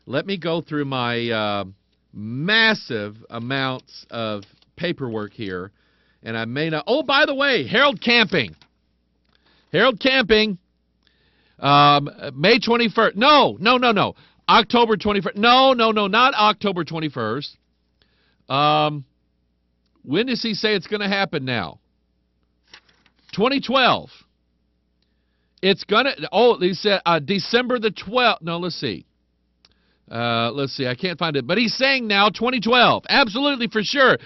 let me go through my massive amounts of paperwork here, and I may not. Oh, by the way, Harold Camping. Harold Camping, May 21st. No. October 21st. No, not October 21st. When does he say it's going to happen now? 2012. It's going to, he said December the 12th. No, let's see. I can't find it. But he's saying now 2012. Absolutely, for sure.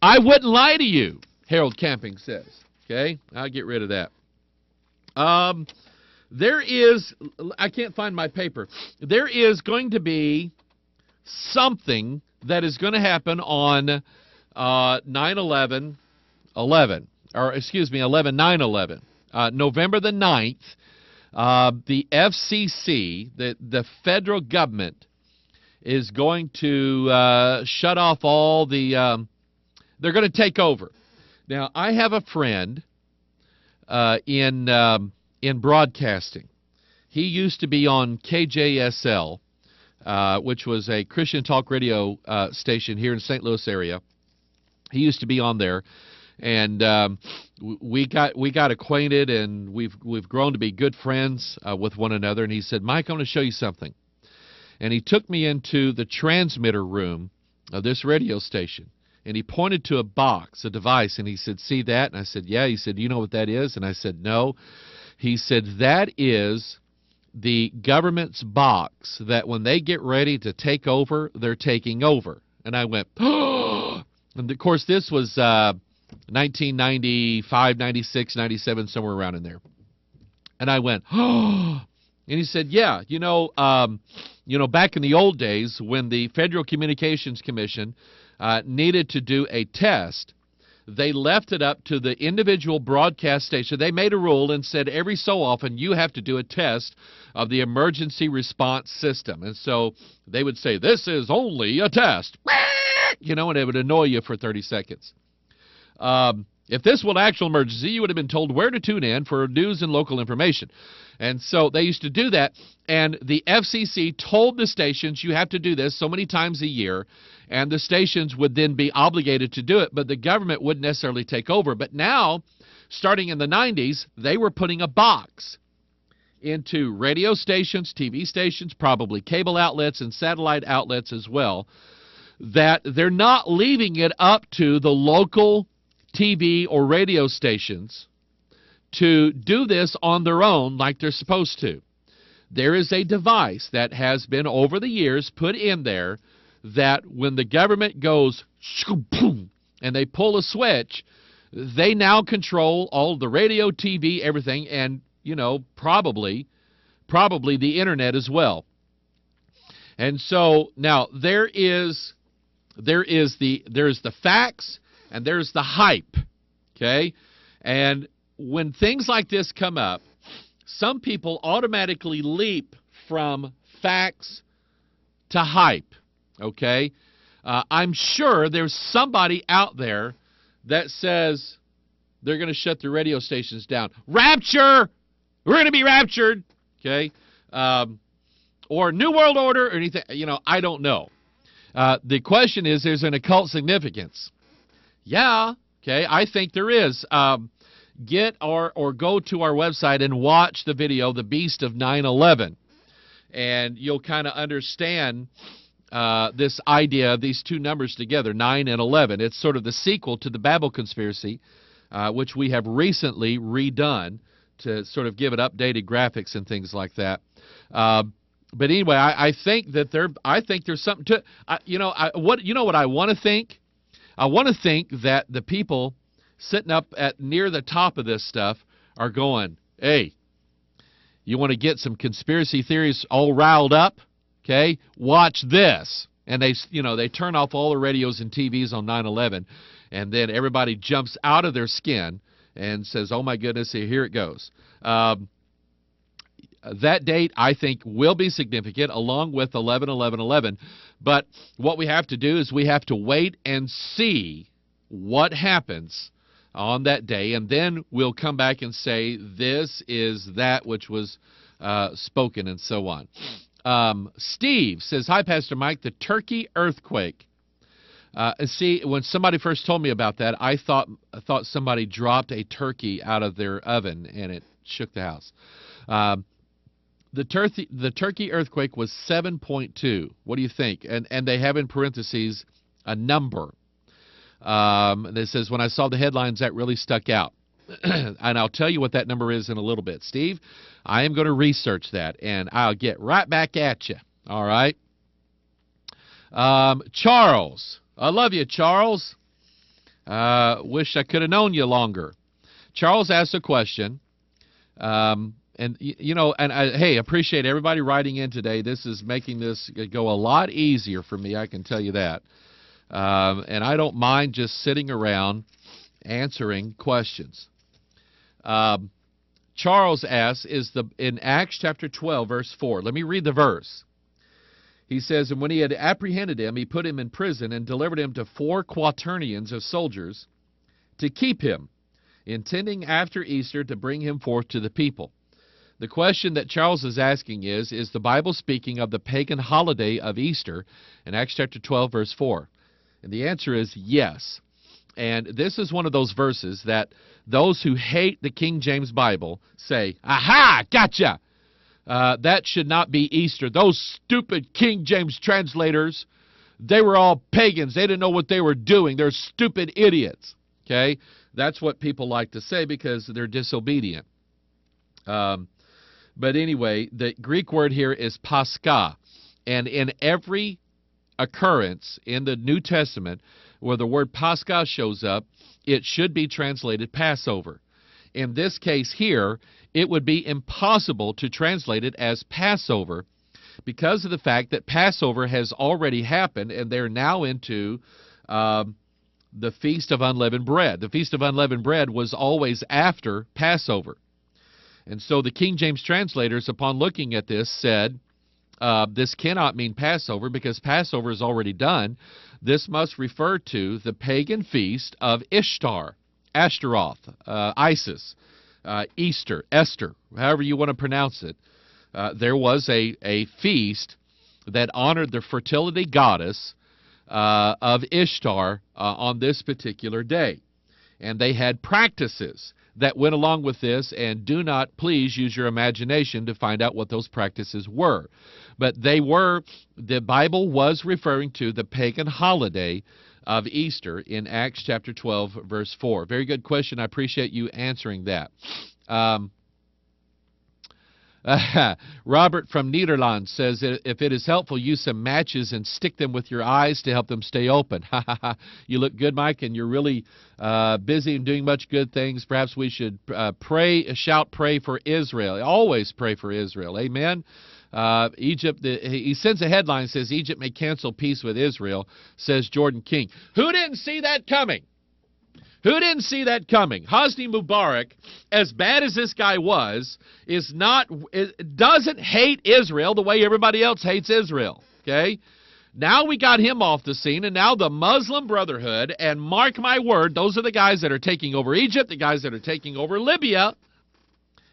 I wouldn't lie to you, Harold Camping says. Okay? I'll get rid of that. There is, I can't find my paper. There is going to be something that is going to happen on 9/11, or excuse me, 9/11, November the 9th. The FCC, the federal government, is going to shut off all the. They're going to take over. Now, I have a friend in broadcasting. He used to be on KJSL, which was a Christian talk radio station here in St. Louis area. He used to be on there, and we got acquainted, and we've grown to be good friends with one another. And he said, "Mike, I'm going to show you something." And he took me into the transmitter room of this radio station, and he pointed to a box, a device, and he said, "See that?" And I said, "Yeah." He said, "Do you know what that is?" And I said, "No." He said, "That is the government's box that when they get ready to take over, they're taking over." And I went, "Oh!" And, of course, this was 1995, 96, 97, somewhere around in there. And I went, "Oh!" And he said, "Yeah, back in the old days when the Federal Communications Commission needed to do a test, they left it up to the individual broadcast station. They made a rule and said every so often you have to do a test of the emergency response system." And so they would say, "This is only a test," and it would annoy you for 30 seconds. If this were an actual emergency, you would have been told where to tune in for news and local information. And so they used to do that, and the FCC told the stations, you have to do this so many times a year, and the stations would then be obligated to do it, but the government wouldn't necessarily take over. But now, starting in the 90s, they were putting a box into radio stations, TV stations, probably cable outlets and satellite outlets as well, that they're not leaving it up to the local TV or radio stations to do this on their own like they're supposed to. There is a device that has been over the years put in there that when the government goes and they pull a switch, they now control all the radio, TV, everything, and probably the internet as well. And so now there's the facts and there's the hype, okay? And when things like this come up, some people automatically leap from facts to hype, okay? I'm sure there's somebody out there that says they're going to shut the radio stations down. Rapture! We're going to be raptured, okay? Or New World Order or anything, I don't know. The question is, there's an occult significance. Yeah, okay, I think there is. Get or go to our website and watch the video, The Beast of 9/11, and you'll kind of understand this idea of these two numbers together, 9 and 11. It's sort of the sequel to the Babel conspiracy, which we have recently redone to sort of give it updated graphics and things like that. But anyway, I think that there's something to what I want to think. I want to think that the people sitting up at near the top of this stuff are going, "Hey, you want to get some conspiracy theories all riled up? Okay, watch this." And they turn off all the radios and TVs on 9/11, and then everybody jumps out of their skin and says, "Oh my goodness, here it goes." That date, I think, will be significant, along with 11/11/11. But what we have to do is we have to wait and see what happens on that day, and then we'll come back and say, this is that which was spoken, and so on. Steve says, hi, Pastor Mike, the Turkey earthquake. See, when somebody first told me about that, I thought somebody dropped a turkey out of their oven and it shook the house. The Turkey earthquake was 7.2. What do you think? And they have in parentheses a number. That says, when I saw the headlines, that really stuck out. And I'll tell you what that number is in a little bit. Steve, I am going to research that, and I'll get right back at you. All right? Charles. I love you, Charles. Wish I could have known you longer. Charles asked a question. Hey, appreciate everybody writing in today. This is making this go a lot easier for me, I can tell you that. And I don't mind just sitting around answering questions. Charles asks, in Acts chapter 12, verse 4. Let me read the verse. He says, and when he had apprehended him, he put him in prison and delivered him to 4 quaternions of soldiers to keep him, intending after Easter to bring him forth to the people. The question that Charles is asking is the Bible speaking of the pagan holiday of Easter in Acts chapter 12, verse 4? And the answer is yes. And this is one of those verses that those who hate the King James Bible say, aha, gotcha! That should not be Easter. Those stupid King James translators, they were all pagans. They didn't know what they were doing. They're stupid idiots. Okay? That's what people like to say because they're disobedient. But anyway, the Greek word here is Pascha. And in every occurrence in the New Testament where the word Pascha shows up, it should be translated Passover. In this case here, it would be impossible to translate it as Passover because of the fact that Passover has already happened and they're now into the Feast of Unleavened Bread. The Feast of Unleavened Bread was always after Passover. And so the King James translators, upon looking at this, said, this cannot mean Passover because Passover is already done. This must refer to the pagan feast of Ishtar, Ashtaroth, Isis, Easter, Esther, however you want to pronounce it. There was a feast that honored the fertility goddess of Ishtar on this particular day. And they had practices that went along with this, and do not please use your imagination to find out what those practices were. But the Bible was referring to the pagan holiday of Easter in Acts chapter 12, verse 4. Very good question. I appreciate you answering that. Robert from Nederland says, if it is helpful, use some matches and stick them with your eyes to help them stay open. You look good, Mike, and you're really busy and doing much good things. Perhaps we should pray for Israel. Always pray for Israel. Amen. Egypt, he sends a headline, says, Egypt may cancel peace with Israel, says Jordan King. Who didn't see that coming? Who didn't see that coming? Hosni Mubarak, as bad as this guy was, doesn't hate Israel the way everybody else hates Israel. Okay? Now we got him off the scene, and now the Muslim Brotherhood, and mark my word, those are the guys that are taking over Egypt, the guys that are taking over Libya,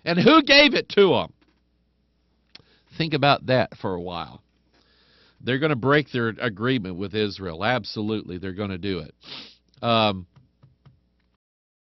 and who gave it to them? Think about that for a while. They're going to break their agreement with Israel. Absolutely, they're going to do it.